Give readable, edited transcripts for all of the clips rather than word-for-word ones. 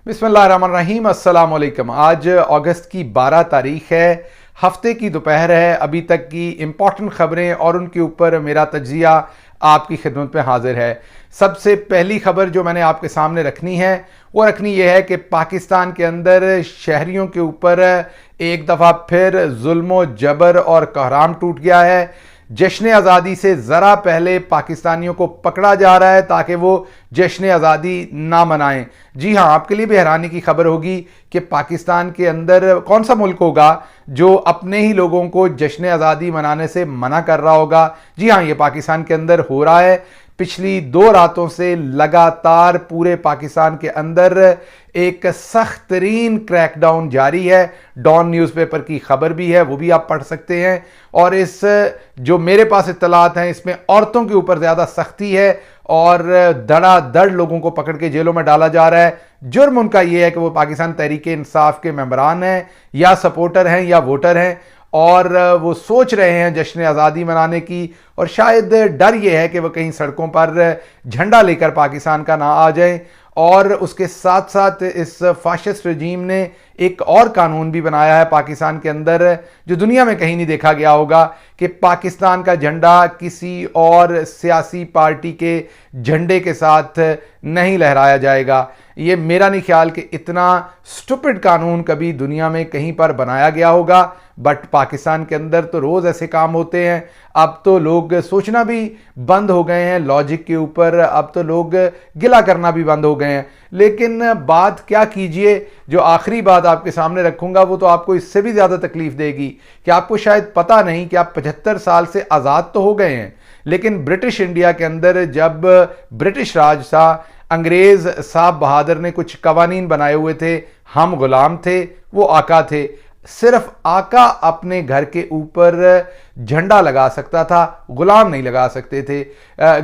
बिस्मिल्लाहिर्रहमानिर्रहीम, अस्सलाम वालेकुम। आज अगस्त की 12 तारीख है, हफ्ते की दोपहर है। अभी तक की इम्पॉर्टेंट खबरें और उनके ऊपर मेरा तज्जिया आपकी खिदमत में हाजिर है। सबसे पहली खबर जो मैंने आपके सामने रखनी है वो रखनी यह है कि पाकिस्तान के अंदर शहरियों के ऊपर एक दफ़ा फिर जुल्म जबर और कहराम टूट गया है। जश्न आज़ादी से ज़रा पहले पाकिस्तानियों को पकड़ा जा रहा है ताकि वो जश्न आज़ादी ना मनाएं। जी हाँ, आपके लिए भी हैरानी की खबर होगी कि पाकिस्तान के अंदर कौन सा मुल्क होगा जो अपने ही लोगों को जश्न आज़ादी मनाने से मना कर रहा होगा। जी हाँ, ये पाकिस्तान के अंदर हो रहा है। पिछली 2 रातों से लगातार पूरे पाकिस्तान के अंदर एक सख्त तरीन क्रैकडाउन जारी है। डॉन न्यूज़पेपर की खबर भी है, वो भी आप पढ़ सकते हैं। और इस जो मेरे पास इत्तलात हैं इसमें औरतों के ऊपर ज़्यादा सख्ती है और धड़ाधड़ लोगों को पकड़ के जेलों में डाला जा रहा है। जुर्म उनका यह है कि वो पाकिस्तान तहरीक इंसाफ के मेंबरान हैं या सपोर्टर हैं या वोटर हैं और वो सोच रहे हैं जश्न आज़ादी मनाने की, और शायद डर ये है कि वो कहीं सड़कों पर झंडा लेकर पाकिस्तान का ना आ जाएं। और उसके साथ साथ इस फाशिस्ट रजीम ने एक और कानून भी बनाया है पाकिस्तान के अंदर जो दुनिया में कहीं नहीं देखा गया होगा कि पाकिस्तान का झंडा किसी और सियासी पार्टी के झंडे के साथ नहीं लहराया जाएगा। ये मेरा नहीं ख्याल कि इतना स्टूपिड कानून कभी दुनिया में कहीं पर बनाया गया होगा, बट पाकिस्तान के अंदर तो रोज़ ऐसे काम होते हैं। अब तो लोग सोचना भी बंद हो गए हैं लॉजिक के ऊपर, अब तो लोग गिला करना भी बंद हो गए हैं। लेकिन बात क्या कीजिए, जो आखिरी बात आपके सामने रखूंगा वो तो आपको इससे भी ज़्यादा तकलीफ देगी कि आपको शायद पता नहीं कि आप 75 साल से आज़ाद तो हो गए हैं, लेकिन ब्रिटिश इंडिया के अंदर जब ब्रिटिश राज था, अंग्रेज़ साहब बहादुर ने कुछ कवानीन बनाए हुए थे। हम गुलाम थे, वो आका थे। सिर्फ आका अपने घर के ऊपर झंडा लगा सकता था, गुलाम नहीं लगा सकते थे।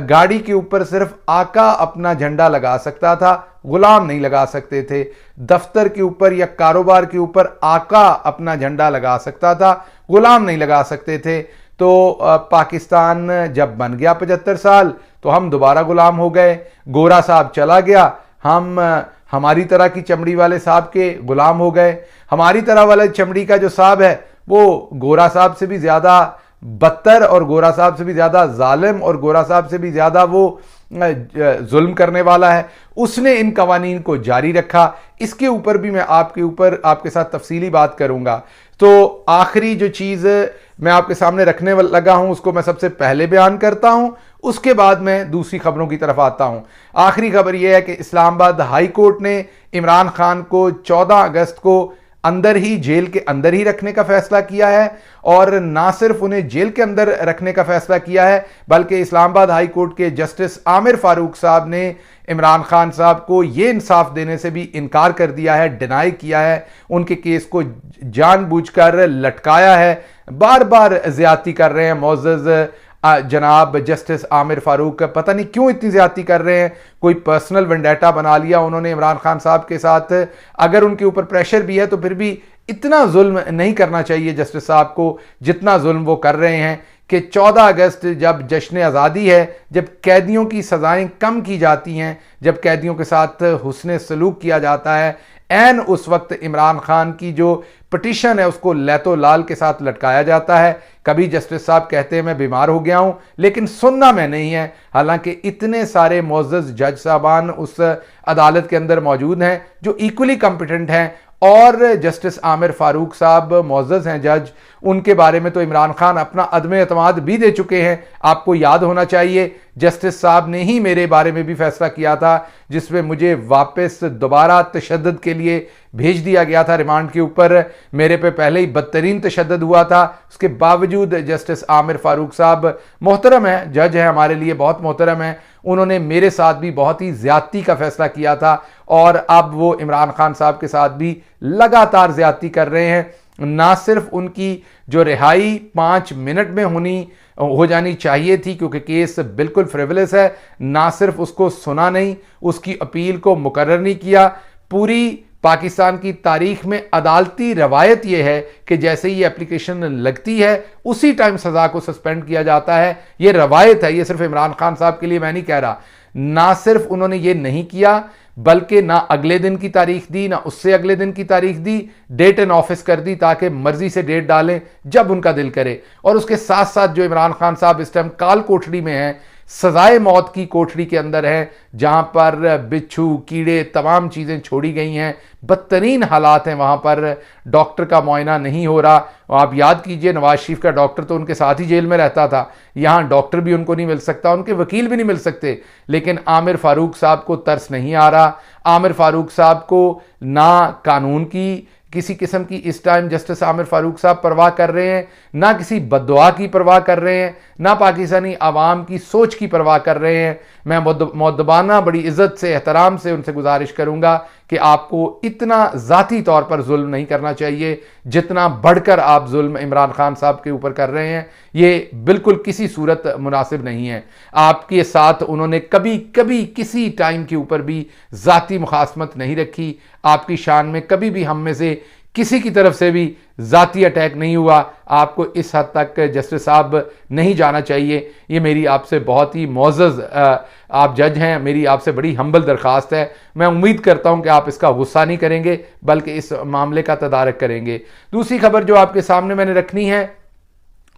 गाड़ी के ऊपर सिर्फ आका अपना झंडा लगा सकता था, गुलाम नहीं लगा सकते थे। दफ्तर के ऊपर या कारोबार के ऊपर आका अपना झंडा लगा सकता था, गुलाम नहीं लगा सकते थे। तो पाकिस्तान जब बन गया 75 साल तो हम दोबारा गुलाम हो गए। गोरा साहब चला गया, हम हमारी तरह की चमड़ी वाले साहब के गुलाम हो गए। हमारी तरह वाले चमड़ी का जो साहब है वो गोरा साहब से भी ज़्यादा बदतर और गोरा साहब से भी ज़्यादा जालिम और गोरा साहब से भी ज़्यादा वो जुल्म करने वाला है। उसने इन कवानीन को जारी रखा। इसके ऊपर भी मैं आपके साथ तफसीली बात करूंगा। तो आखिरी जो चीज़ मैं आपके सामने रखने लगा हूं उसको मैं सबसे पहले बयान करता हूं, उसके बाद मैं दूसरी खबरों की तरफ आता हूं। आखिरी खबर यह है कि इस्लामाबाद हाई कोर्ट ने इमरान खान को 14 अगस्त को जेल के अंदर ही रखने का फैसला किया है। और ना सिर्फ उन्हें जेल के अंदर रखने का फैसला किया है बल्कि इस्लामाबाद हाई कोर्ट के जस्टिस आमिर फारूक साहब ने इमरान खान साहब को ये इंसाफ देने से भी इनकार कर दिया है, डिनाई किया है। उनके केस को जानबूझकर लटकाया है। बार बार ज्यादती कर रहे हैं मोअज़्ज़ज़ जनाब जस्टिस आमिर फारूक, पता नहीं क्यों इतनी ज्यादती कर रहे हैं। कोई पर्सनल वेंडेटा बना लिया उन्होंने इमरान खान साहब के साथ। अगर उनके ऊपर प्रेशर भी है तो फिर भी इतना जुल्म नहीं करना चाहिए जस्टिस साहब को जितना जुल्म वो कर रहे हैं कि 14 अगस्त जब जश्न आज़ादी है, जब कैदियों की सज़ाएं कम की जाती हैं, जब कैदियों के साथ हुस्न सलूक किया जाता है, ऐन उस वक्त इमरान खान की जो पिटीशन है उसको लैतो लाल के साथ लटकाया जाता है। कभी जस्टिस साहब कहते हैं मैं बीमार हो गया हूं, लेकिन सुनना मैं नहीं है। हालांकि इतने सारे मुअज़्ज़ज़ जज साहबान उस अदालत के अंदर मौजूद हैं जो इक्वली कॉम्पिटेंट हैं, और जस्टिस आमिर फारूक साहब मुअज़्ज़ज़ हैं जज, उनके बारे में तो इमरान खान अपना अदम एतमाद भी दे चुके हैं। आपको याद होना चाहिए जस्टिस साहब ने ही मेरे बारे में भी फैसला किया था जिसमें मुझे वापस दोबारा तशद्दुद के लिए भेज दिया गया था रिमांड के ऊपर। मेरे पे पहले ही बदतरीन तशद्दुद हुआ था, उसके बावजूद जस्टिस आमिर फारूक साहब मोहतरम है, जज है, हमारे लिए बहुत मोहतरम है। उन्होंने मेरे साथ भी बहुत ही ज्यादती का फैसला किया था और अब वो इमरान खान साहब के साथ भी लगातार ज्यादती कर रहे हैं। ना सिर्फ उनकी जो रिहाई 5 मिनट में हो जानी चाहिए थी क्योंकि केस बिल्कुल फ्रिवलेस है, ना सिर्फ उसको सुना नहीं, उसकी अपील को मुकर्रर नहीं किया। पूरी पाकिस्तान की तारीख में अदालती रवायत यह है कि जैसे ही एप्लीकेशन लगती है उसी टाइम सजा को सस्पेंड किया जाता है। यह रवायत है, यह सिर्फ इमरान खान साहब के लिए मैं नहीं कह रहा। ना सिर्फ उन्होंने ये नहीं किया, बल्कि ना अगले दिन की तारीख दी, ना उससे अगले दिन की तारीख दी, डेट इन ऑफिस कर दी ताकि मर्जी से डेट डालें जब उनका दिल करे। और उसके साथ साथ जो इमरान खान साहब इस टाइम काल कोठरी में हैं, सजाए मौत की कोठरी के अंदर है, जहां पर बिच्छू, कीड़े, तमाम चीज़ें छोड़ी गई हैं, बदतरीन हालात हैं वहां पर, डॉक्टर का मुआयना नहीं हो रहा। आप याद कीजिए, नवाज शरीफ का डॉक्टर तो उनके साथ ही जेल में रहता था, यहाँ डॉक्टर भी उनको नहीं मिल सकता, उनके वकील भी नहीं मिल सकते। लेकिन आमिर फारूक साहब को तरस नहीं आ रहा, आमिर फारूक साहब को ना कानून की किसी किस्म की इस टाइम जस्टिस आमिर फारूक साहब परवाह कर रहे हैं, ना किसी बद्दुआ की परवाह कर रहे हैं, ना पाकिस्तानी आवाम की सोच की परवाह कर रहे हैं। मैं मुअद्दबाना बड़ी इज्जत से, एहतराम से उनसे गुजारिश करूंगा कि आपको इतना ज़ाती तौर पर जुल्म नहीं करना चाहिए जितना बढ़कर आप जुल्म इमरान खान साहब के ऊपर कर रहे हैं। ये बिल्कुल किसी सूरत मुनासिब नहीं है। आपके साथ उन्होंने कभी कभी किसी टाइम के ऊपर भी ज़ाती मुखासमत नहीं रखी, आपकी शान में कभी भी हम में से किसी की तरफ से भी ज़ाती अटैक नहीं हुआ। आपको इस हद तक जस्टिस साहब नहीं जाना चाहिए। ये मेरी आपसे बहुत ही मोअज़्ज़ज़ आप जज हैं, मेरी आपसे बड़ी हम्बल दरख्वास्त है। मैं उम्मीद करता हूं कि आप इसका गुस्सा नहीं करेंगे बल्कि इस मामले का तदारक करेंगे। दूसरी खबर जो आपके सामने मैंने रखनी है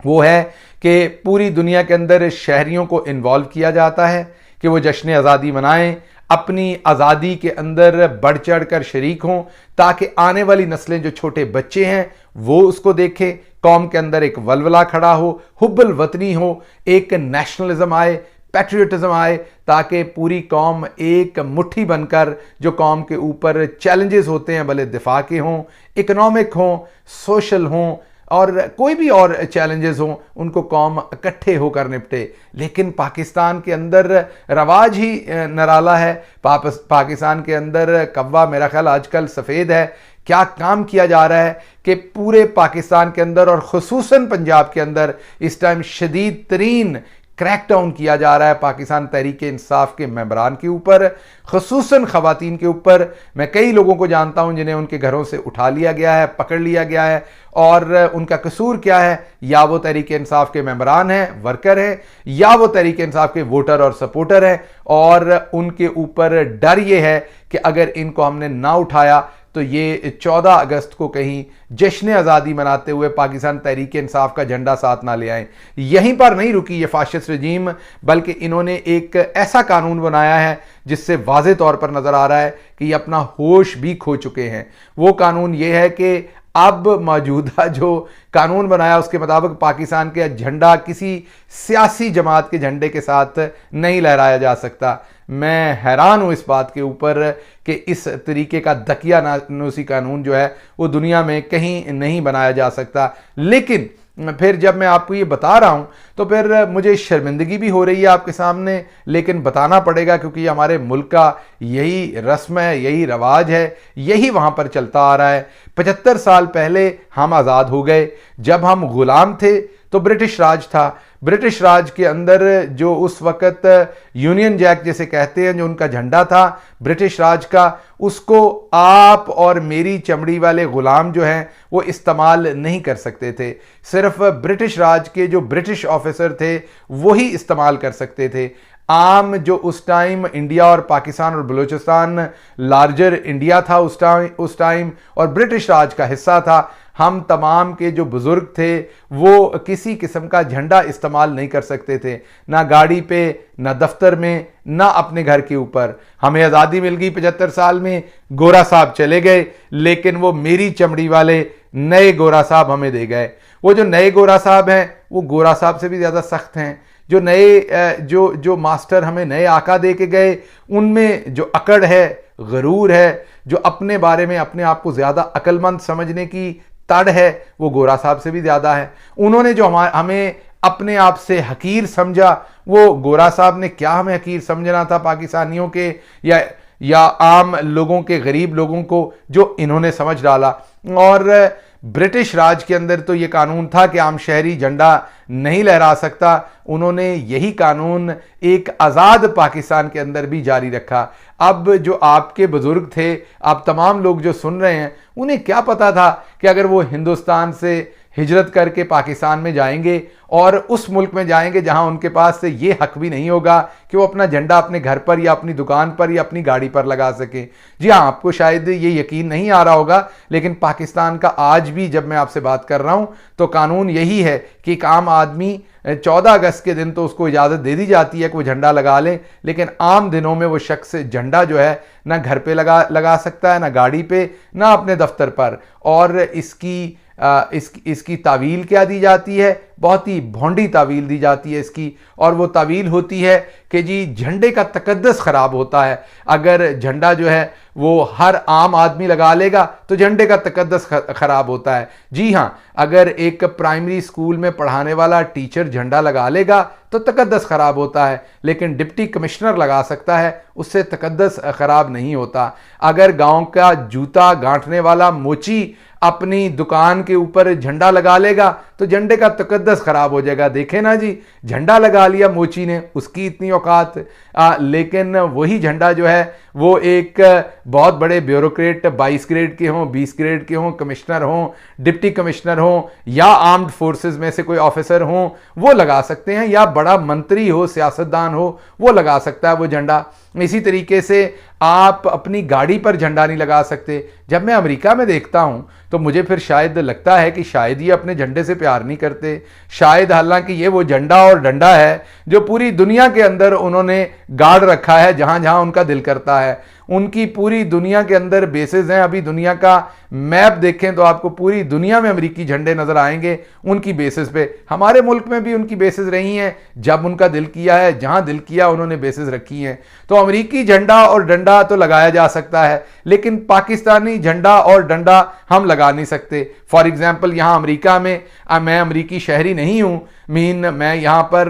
वो है कि पूरी दुनिया के अंदर शहरियों को इन्वॉल्व किया जाता है कि वो जश्न आज़ादी मनाएं, अपनी आज़ादी के अंदर बढ़ चढ़ कर शरीक हों, ताकि आने वाली नस्लें, जो छोटे बच्चे हैं, वो उसको देखें, कौम के अंदर एक वलवला खड़ा हो, हुब्बुल वतनी हो, एक नेशनलिज्म आए, पैट्रियटिज्म आए, ताकि पूरी कौम एक मुट्ठी बनकर जो कौम के ऊपर चैलेंजेस होते हैं, भले दिफा के हों, इकोनॉमिक हों, सोशल हों और कोई भी और चैलेंजेस हों, उनको कौम इकट्ठे होकर निपटे। लेकिन पाकिस्तान के अंदर रवाज ही निराला है। पाकिस्तान के अंदर कव्वा मेरा ख्याल आजकल सफ़ेद है। क्या काम किया जा रहा है कि पूरे पाकिस्तान के अंदर और ख़ुसूसन पंजाब के अंदर इस टाइम शदीद तरीन क्रैकडाउन किया जा रहा है पाकिस्तान तहरीक इंसाफ के मेंबरान के ऊपर, ख़ुसूसन ख़वातीन के ऊपर। मैं कई लोगों को जानता हूं जिन्हें उनके घरों से उठा लिया गया है, पकड़ लिया गया है, और उनका कसूर क्या है? या वो तहरीक इंसाफ के मेंबरान हैं, वर्कर हैं, या वो तहरीक इंसाफ के वोटर और सपोर्टर हैं, और उनके ऊपर डर ये है कि अगर इनको हमने ना उठाया तो ये 14 अगस्त को कहीं जश्न आज़ादी मनाते हुए पाकिस्तान तहरीक इंसाफ का झंडा साथ ना ले आए। यहीं पर नहीं रुकी ये फाशिस्ट रजीम, बल्कि इन्होंने एक ऐसा कानून बनाया है जिससे वाज़े तौर पर नज़र आ रहा है कि ये अपना होश भी खो चुके हैं। वो कानून ये है कि अब मौजूदा जो कानून बनाया उसके मुताबिक पाकिस्तान के झंडा किसी सियासी जमात के झंडे के साथ नहीं लहराया जा सकता। मैं हैरान हूँ इस बात के ऊपर कि इस तरीके का दकियानूसी कानून जो है वो दुनिया में कहीं नहीं बनाया जा सकता। लेकिन फिर जब मैं आपको ये बता रहा हूँ तो फिर मुझे शर्मिंदगी भी हो रही है आपके सामने, लेकिन बताना पड़ेगा क्योंकि हमारे मुल्क का यही रस्म है, यही रवाज है, यही वहाँ पर चलता आ रहा है। 75 साल पहले हम आज़ाद हो गए। जब हम गुलाम थे तो ब्रिटिश राज था। ब्रिटिश राज के अंदर जो उस वक़्त यूनियन जैक जैसे कहते हैं, जो उनका झंडा था ब्रिटिश राज का, उसको आप और मेरी चमड़ी वाले ग़ुलाम जो हैं वो इस्तेमाल नहीं कर सकते थे। सिर्फ ब्रिटिश राज के जो ब्रिटिश ऑफिसर थे वही इस्तेमाल कर सकते थे। आम जो उस टाइम इंडिया और पाकिस्तान और बलूचिस्तान लार्जर इंडिया था उस टाइम और ब्रिटिश राज का हिस्सा था, हम तमाम के जो बुज़ुर्ग थे वो किसी किस्म का झंडा इस्तेमाल नहीं कर सकते थे, ना गाड़ी पे, ना दफ्तर में, ना अपने घर के ऊपर। हमें आज़ादी मिल गई 75 साल में, गोरा साहब चले गए, लेकिन वो मेरी चमड़ी वाले नए गोरा साहब हमें दे गए। वो जो नए गोरा साहब हैं वो गोरा साहब से भी ज़्यादा सख्त हैं। जो नए जो मास्टर हमें नए आका दे के गए, उनमें जो अकड़ है, गरूर है, जो अपने बारे में अपने आप को ज़्यादा अक्लमंद समझने की तड़ है, वो गोरा साहब से भी ज़्यादा है। उन्होंने जो हमें अपने आप से हकीर समझा, वो गोरा साहब ने क्या हमें हकीर समझना था पाकिस्तानियों के या आम लोगों के, गरीब लोगों को, जो इन्होंने समझ डाला। और ब्रिटिश राज के अंदर तो ये कानून था कि आम शहरी झंडा नहीं लहरा सकता। उन्होंने यही कानून एक आज़ाद पाकिस्तान के अंदर भी जारी रखा। अब जो आपके बुजुर्ग थे, आप तमाम लोग जो सुन रहे हैं, उन्हें क्या पता था कि अगर वो हिंदुस्तान से हिजरत करके पाकिस्तान में जाएंगे और उस मुल्क में जाएंगे जहां उनके पास से ये हक भी नहीं होगा कि वो अपना झंडा अपने घर पर या अपनी दुकान पर या अपनी गाड़ी पर लगा सके। जी हाँ, आपको शायद ये यकीन नहीं आ रहा होगा, लेकिन पाकिस्तान का आज भी जब मैं आपसे बात कर रहा हूं तो कानून यही है कि एक आम आदमी 14 अगस्त के दिन तो उसको इजाज़त दे दी जाती है कि वो झंडा लगा ले, लेकिन आम दिनों में वो शख्स झंडा जो है ना घर पे लगा सकता है, ना गाड़ी पे, ना अपने दफ्तर पर। और इसकी तावील क्या दी जाती है? बहुत ही भोंडी तावील दी जाती है इसकी, और वो तावील होती है कि जी झंडे का तकद्दस ख़राब होता है। अगर झंडा जो है वो हर आम आदमी लगा लेगा तो झंडे का तकद्दस ख़राब होता है। जी हाँ, अगर एक प्राइमरी स्कूल में पढ़ाने वाला टीचर झंडा लगा लेगा तो तकद्दस ख़राब होता है, लेकिन डिप्टी कमिश्नर लगा सकता है, उससे तकद्दस ख़राब नहीं होता। अगर गांव का जूता गांठने वाला मोची अपनी दुकान के ऊपर झंडा लगा लेगा तो झंडे का तकद्दस खराब हो जाएगा। देखे ना जी, झंडा लगा लिया मोची ने, उसकी इतनी औकात, लेकिन वही झंडा जो है वो एक बहुत बड़े ब्यूरोक्रेट 22 ग्रेड के हों, 20 ग्रेड के हों, कमिश्नर हों, डिप्टी कमिश्नर हों, या आर्म्ड फोर्सेस में से कोई ऑफिसर हों, वो लगा सकते हैं, या बड़ा मंत्री हो, सियासतदान हो, वो लगा सकता है वो झंडा। इसी तरीके से आप अपनी गाड़ी पर झंडा नहीं लगा सकते। जब मैं अमेरिका में देखता हूं तो मुझे फिर शायद लगता है कि शायद ये अपने झंडे से प्यार नहीं करते, शायद, हालांकि ये वो झंडा और डंडा है जो पूरी दुनिया के अंदर उन्होंने गाड़ रखा है जहां जहां उनका दिल करता है। उनकी पूरी दुनिया के अंदर बेसेस हैं। अभी दुनिया का मैप देखें तो आपको पूरी दुनिया में अमेरिकी झंडे नजर आएंगे उनकी बेसिस पे। हमारे मुल्क में भी उनकी बेसिस रही हैं, जब उनका दिल किया है, जहां दिल किया उन्होंने बेसिस रखी हैं। तो अमेरिकी झंडा और डंडा तो लगाया जा सकता है, लेकिन पाकिस्तानी झंडा और डंडा हम लगा नहीं सकते। फॉर एग्जाम्पल, यहां अमेरिका में मैं अमेरिकी शहरी नहीं हूं, मैं यहाँ पर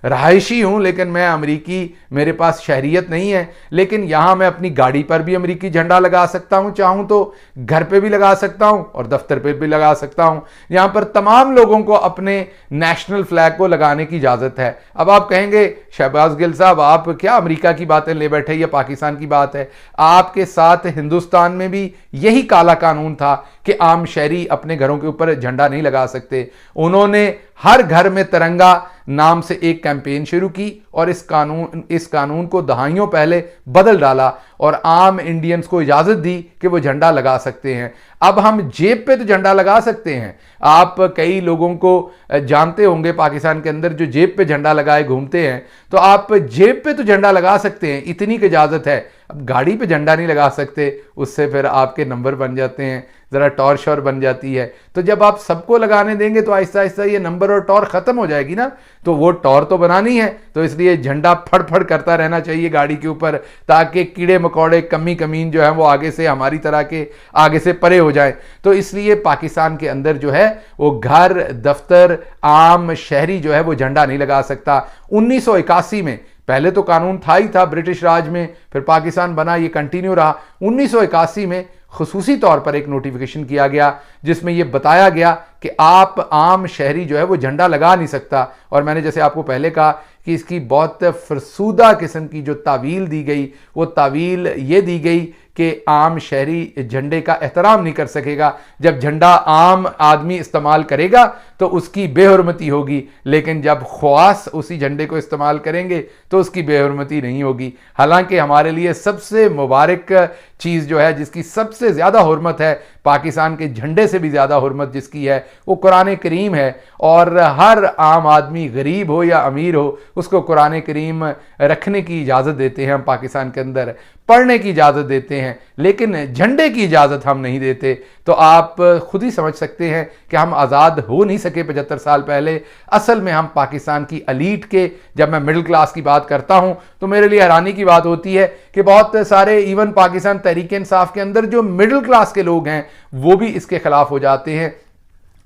रहायशी हूँ, लेकिन मैं अमेरिकी, मेरे पास शहरियत नहीं है, लेकिन यहाँ मैं अपनी गाड़ी पर भी अमेरिकी झंडा लगा सकता हूँ, चाहूँ तो घर पे भी लगा सकता हूँ और दफ्तर पे भी लगा सकता हूँ। यहाँ पर तमाम लोगों को अपने नेशनल फ्लैग को लगाने की इजाज़त है। अब आप कहेंगे शहबाज गिल साहब, आप क्या अमेरिका की बातें ले बैठे, या पाकिस्तान की बात है? आपके साथ हिंदुस्तान में भी यही काला कानून था कि आम शहरी अपने घरों के ऊपर झंडा नहीं लगा सकते। उन्होंने हर घर में तिरंगा नाम से एक कैंपेन शुरू की और इस कानून को दहाइयों पहले बदल डाला और आम इंडियंस को इजाजत दी कि वो झंडा लगा सकते हैं। अब हम जेब पे तो झंडा लगा सकते हैं। आप कई लोगों को जानते होंगे पाकिस्तान के अंदर जो जेब पे झंडा लगाए घूमते हैं, तो आप जेब पे तो झंडा लगा सकते हैं, इतनी की इजाजत है। अब गाड़ी पे झंडा नहीं लगा सकते, उससे फिर आपके नंबर बन जाते हैं, ज़रा टॉर शोर बन जाती है। तो जब आप सबको लगाने देंगे तो आहिस्ता आहिस्ता ये नंबर और टॉर ख़त्म हो जाएगी ना, तो वो टॉर तो बनानी है। तो इसलिए झंडा फड़ करता रहना चाहिए गाड़ी के ऊपर, ताकि कीड़े मकोड़े कमीन जो है वो आगे से, हमारी तरह के आगे से परे हो जाए। तो इसलिए पाकिस्तान के अंदर जो है वो घर, दफ्तर, आम शहरी जो है वो झंडा नहीं लगा सकता। 1981 में, पहले तो कानून था ही था ब्रिटिश राज में, फिर पाकिस्तान बना, ये कंटिन्यू रहा। 1981 में खुसूसी तौर पर एक नोटिफिकेशन किया गया जिसमें यह बताया गया कि आप आम शहरी जो है वो झंडा लगा नहीं सकता। और मैंने जैसे आपको पहले कहा कि इसकी बहुत फरसूदा किस्म की जो तावील दी गई, वो तावील ये दी गई कि आम शहरी झंडे का एहतराम नहीं कर सकेगा। जब झंडा आम आदमी इस्तेमाल करेगा तो उसकी बेहुरमती होगी, लेकिन जब ख्वास उसी झंडे को इस्तेमाल करेंगे तो उसकी बेहुरमती नहीं होगी। हालांकि हमारे लिए सबसे मुबारक चीज़ जो है, जिसकी सबसे ज़्यादा हुर्मत है, पाकिस्तान के झंडे से भी ज़्यादा हुर्मत जिसकी है, वो कुरान करीम है। और हर आम आदमी, गरीब हो या अमीर हो, उसको कुरान करीम रखने की इजाज़त देते हैं हम पाकिस्तान के अंदर, पढ़ने की इजाज़त देते हैं, लेकिन झंडे की इजाज़त हम नहीं देते। तो आप खुद ही समझ सकते हैं कि हम आज़ाद हो नहीं सके 75 साल पहले। असल में हम पाकिस्तान की एलीट के, जब मैं मिडिल क्लास की बात करता हूं तो मेरे लिए हैरानी की बात होती है कि बहुत सारे इवन पाकिस्तान तहरीक इंसाफ के अंदर जो मिडिल क्लास के लोग हैं वो भी इसके खिलाफ हो जाते हैं।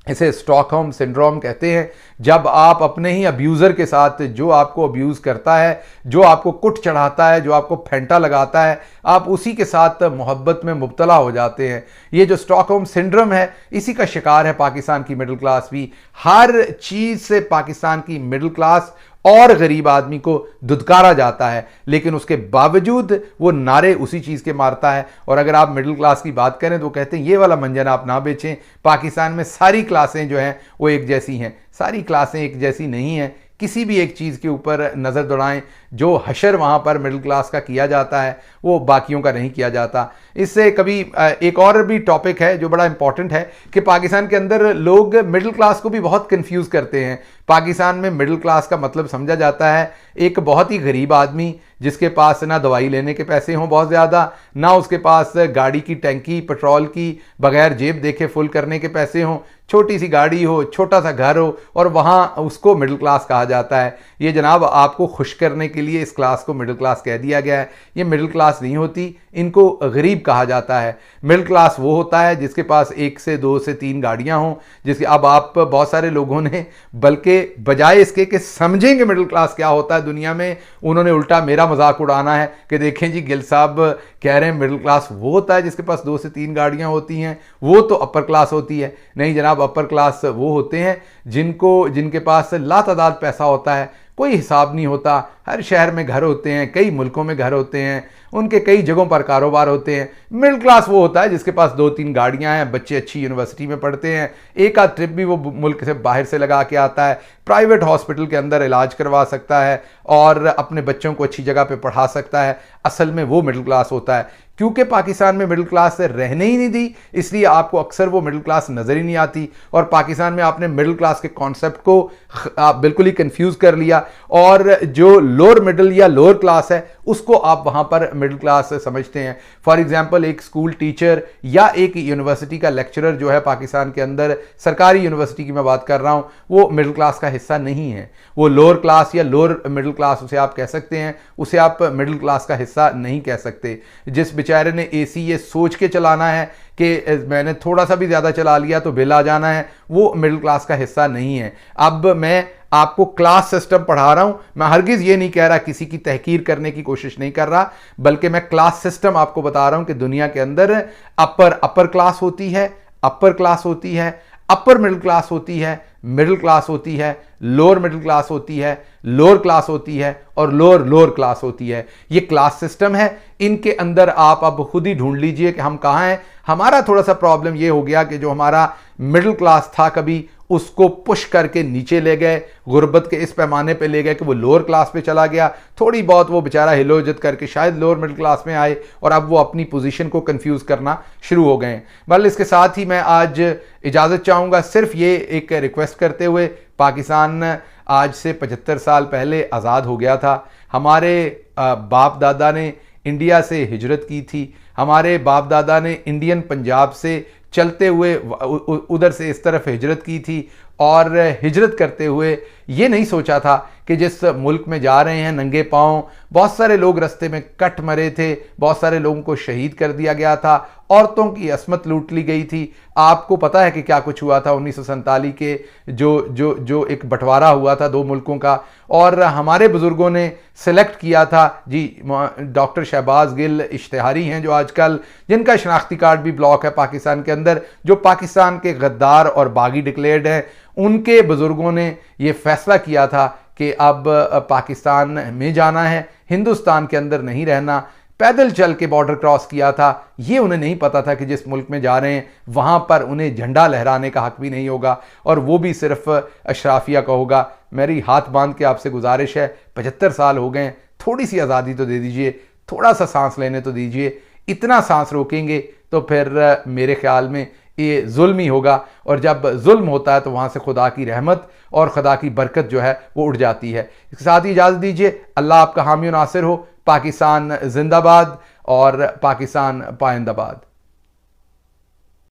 इसे स्टॉकहोम सिंड्रोम कहते हैं। जब आप अपने ही अब्यूज़र के साथ, जो आपको अब्यूज़ करता है, जो आपको कुट चढ़ाता है, जो आपको फेंटा लगाता है, आप उसी के साथ मोहब्बत में मुब्तला हो जाते हैं। ये जो स्टॉकहोम सिंड्रोम है, इसी का शिकार है पाकिस्तान की मिडिल क्लास भी। हर चीज़ से पाकिस्तान की मिडिल क्लास और गरीब आदमी को दुदकारा जाता है, लेकिन उसके बावजूद वो नारे उसी चीज़ के मारता है। और अगर आप मिडिल क्लास की बात करें तो कहते हैं ये वाला मंजन आप ना बेचें, पाकिस्तान में सारी क्लासें जो हैं वो एक जैसी हैं। सारी क्लासें एक जैसी नहीं हैं। किसी भी एक चीज़ के ऊपर नज़र दौड़ाएं, जो हशर वहाँ पर मिडिल क्लास का किया जाता है वो बाकियों का नहीं किया जाता। इससे कभी एक और भी टॉपिक है जो बड़ा इंपॉर्टेंट है कि पाकिस्तान के अंदर लोग मिडिल क्लास को भी बहुत कंफ्यूज करते हैं। पाकिस्तान में मिडिल क्लास का मतलब समझा जाता है एक बहुत ही गरीब आदमी जिसके पास ना दवाई लेने के पैसे हों बहुत ज़्यादा, ना उसके पास गाड़ी की टैंकी पेट्रोल की बगैर जेब देखे फुल करने के पैसे हों, छोटी सी गाड़ी हो, छोटा सा घर हो, और वहाँ उसको मिडिल क्लास कहा जाता है। ये जनाब आपको खुश करने के लिए इस क्लास को मिडिल क्लास कह दिया गया है। ये मिडिल क्लास नहीं होती, इनको गरीब कहा जाता है। मिडिल क्लास वो होता है जिसके पास 1 से 2 से 3 गाड़ियाँ हों, जिसके अब आप बहुत सारे लोगों ने बल्कि बजाय इसके कि समझेंगे मिडिल क्लास क्या होता है दुनिया में, उन्होंने उल्टा मेरा मजाक उड़ाना है कि देखें जी गिल साहब कह रहे हैं मिडिल क्लास वो होता है जिसके पास 2 से 3 गाड़ियाँ होती हैं, वो तो अपर क्लास होती है। नहीं जनाब, अपर क्लास वो होते हैं जिनके पास लातादाद पैसा होता है, कोई हिसाब नहीं होता, हर शहर में घर होते हैं, कई मुल्कों में घर होते हैं, उनके कई जगहों पर कारोबार होते हैं। मिडिल क्लास वो होता है जिसके पास 2-3 गाड़ियां हैं, बच्चे अच्छी यूनिवर्सिटी में पढ़ते हैं, एक आध ट्रिप भी वो मुल्क से बाहर से लगा के आता है, प्राइवेट हॉस्पिटल के अंदर इलाज करवा सकता है और अपने बच्चों को अच्छी जगह पे पढ़ा सकता है। असल में वो मिडिल क्लास होता है। क्योंकि पाकिस्तान में मिडिल क्लास से रहने ही नहीं दी, इसलिए आपको अक्सर वो मिडिल क्लास नज़र ही नहीं आती, और पाकिस्तान में आपने मिडिल क्लास के कॉन्सेप्ट को आप बिल्कुल ही कंफ्यूज कर लिया, और जो लोअर मिडिल या लोअर क्लास है उसको आप वहाँ पर मिडिल क्लास समझते हैं। फॉर एग्जांपल एक स्कूल टीचर या एक यूनिवर्सिटी का लेक्चरर जो है पाकिस्तान के अंदर, सरकारी यूनिवर्सिटी की मैं बात कर रहा हूँ, वो मिडिल क्लास का हिस्सा नहीं है। वो लोअर क्लास या लोअर मिडिल क्लास उसे आप कह सकते हैं, उसे आप मिडिल क्लास का हिस्सा नहीं कह सकते। जिस बेचारे ने एसी ये सोच के चलाना है कि मैंने थोड़ा सा भी ज़्यादा चला लिया तो बिल आ जाना है, वो मिडिल क्लास का हिस्सा नहीं है। अब मैं आपको क्लास सिस्टम पढ़ा रहा हूं, मैं हरगिज़ ये नहीं कह रहा, किसी की तहकीर करने की कोशिश नहीं कर रहा, बल्कि मैं क्लास सिस्टम आपको बता रहा हूं कि दुनिया के अंदर अपर क्लास होती है, अपर क्लास होती है, अपर मिडिल क्लास होती है, मिडिल क्लास होती है, लोअर मिडिल क्लास होती है, लोअर क्लास होती है, और लोअर क्लास होती है। ये क्लास सिस्टम है। इनके अंदर आप अब खुद ही ढूंढ लीजिए कि हम कहाँ हैं। हमारा थोड़ा सा प्रॉब्लम ये हो गया कि जो हमारा मिडिल क्लास था कभी, उसको पुश करके नीचे ले गए, गुर्बत के इस पैमाने पे ले गए कि वो लोअर क्लास पे चला गया। थोड़ी बहुत वो बेचारा हिलोजत करके शायद लोअर मिडिल क्लास में आए, और अब वो अपनी पोजीशन को कंफ्यूज करना शुरू हो गए। बल इसके साथ ही मैं आज इजाज़त चाहूँगा, सिर्फ ये एक रिक्वेस्ट करते हुए, पाकिस्तान आज से 75 साल पहले आज़ाद हो गया था। हमारे बाप दादा ने इंडिया से हिजरत की थी, हमारे बाप दादा ने इंडियन पंजाब से चलते हुए उधर से इस तरफ हिजरत की थी, और हिजरत करते हुए ये नहीं सोचा था कि जिस मुल्क में जा रहे हैं नंगे पाँव, बहुत सारे लोग रास्ते में कट मरे थे, बहुत सारे लोगों को शहीद कर दिया गया था, औरतों की असमत लूट ली गई थी। आपको पता है कि क्या कुछ हुआ था 1947 के जो एक बंटवारा हुआ था 2 मुल्कों का, और हमारे बुजुर्गों ने सेलेक्ट किया था जी, डॉक्टर शहबाज गिल इश्तिहारी हैं जो आजकल, जिनका शनाख्ती कार्ड भी ब्लॉक है पाकिस्तान के अंदर, जो पाकिस्तान के गद्दार और बागी डिक्लेयर्ड हैं, उनके बुजुर्गों ने ये फैसला किया था कि अब पाकिस्तान में जाना है, हिंदुस्तान के अंदर नहीं रहना। पैदल चल के बॉर्डर क्रॉस किया था। ये उन्हें नहीं पता था कि जिस मुल्क में जा रहे हैं वहाँ पर उन्हें झंडा लहराने का हक भी नहीं होगा, और वो भी सिर्फ अशराफिया का होगा। मेरी हाथ बांध के आपसे गुजारिश है, 75 साल हो गए, थोड़ी सी आज़ादी तो दे दीजिए, थोड़ा सा सांस लेने तो दीजिए। इतना सांस रोकेंगे तो फिर मेरे ख्याल में ये जुल्म ही होगा, और जब जुल्म होता है तो वहाँ से खुदा की रहमत और खुदा की बरकत जो है वो उड़ जाती है। इसके साथ ही इजाज़त दीजिए। अल्लाह आपका हामी और नासिर हो। पाकिस्तान जिंदाबाद और पाकिस्तान पाइंदाबाद।